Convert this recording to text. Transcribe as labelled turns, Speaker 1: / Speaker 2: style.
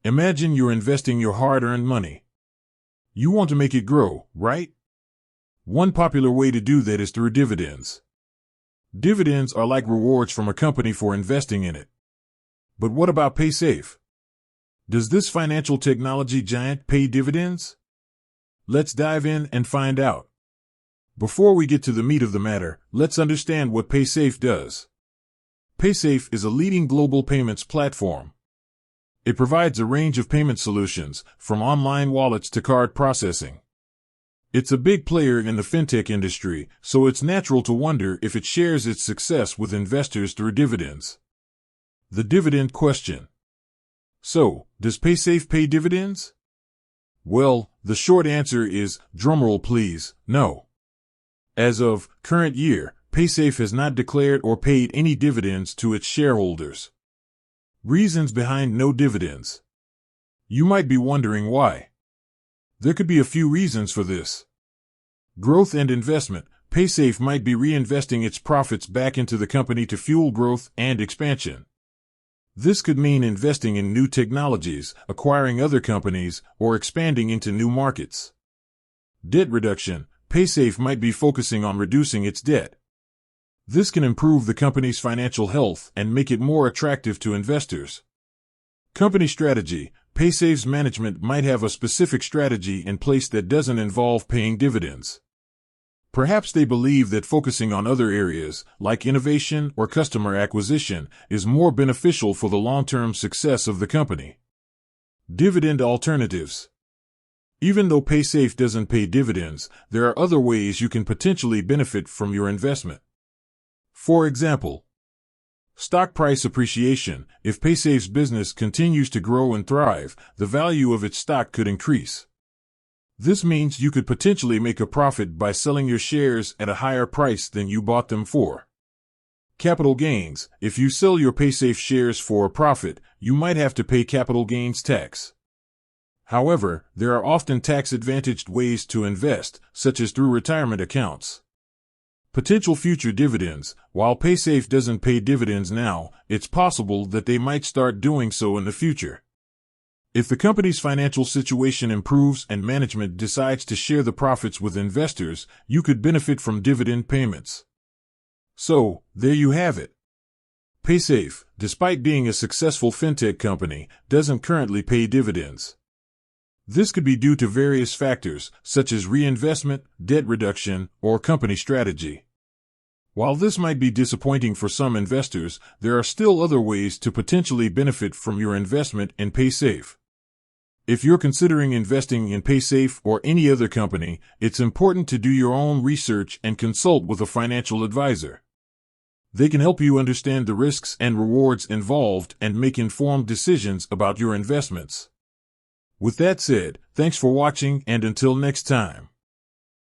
Speaker 1: Imagine you're investing your hard-earned money. You want to make it grow, right? One popular way to do that is through dividends. Dividends are like rewards from a company for investing in it. But what about Paysafe? Does this financial technology giant pay dividends? Let's dive in and find out. Before we get to the meat of the matter, let's understand what Paysafe does. Paysafe is a leading global payments platform. It provides a range of payment solutions, from online wallets to card processing. It's a big player in the fintech industry, so it's natural to wonder if it shares its success with investors through dividends. The dividend question. So, does Paysafe pay dividends? Well, the short answer is, drumroll please, no. As of current year, Paysafe has not declared or paid any dividends to its shareholders. Reasons behind no dividends. You might be wondering why. There could be a few reasons for this. Growth and investment. Paysafe might be reinvesting its profits back into the company to fuel growth and expansion. This could mean investing in new technologies, acquiring other companies, or expanding into new markets. Debt reduction. Paysafe might be focusing on reducing its debt. This can improve the company's financial health and make it more attractive to investors. Company strategy. Paysafe's management might have a specific strategy in place that doesn't involve paying dividends. Perhaps they believe that focusing on other areas, like innovation or customer acquisition, is more beneficial for the long-term success of the company. Dividend alternatives. Even though Paysafe doesn't pay dividends, there are other ways you can potentially benefit from your investment. For example, stock price appreciation. If Paysafe's business continues to grow and thrive, the value of its stock could increase. This means you could potentially make a profit by selling your shares at a higher price than you bought them for. Capital gains. If you sell your Paysafe shares for a profit, you might have to pay capital gains tax. However, there are often tax-advantaged ways to invest, such as through retirement accounts. Potential future dividends. While Paysafe doesn't pay dividends now, it's possible that they might start doing so in the future. If the company's financial situation improves and management decides to share the profits with investors, you could benefit from dividend payments. So, there you have it. Paysafe, despite being a successful fintech company, doesn't currently pay dividends. This could be due to various factors, such as reinvestment, debt reduction, or company strategy. While this might be disappointing for some investors, there are still other ways to potentially benefit from your investment in Paysafe. If you're considering investing in Paysafe or any other company, it's important to do your own research and consult with a financial advisor. They can help you understand the risks and rewards involved and make informed decisions about your investments. With that said, thanks for watching, and until next time.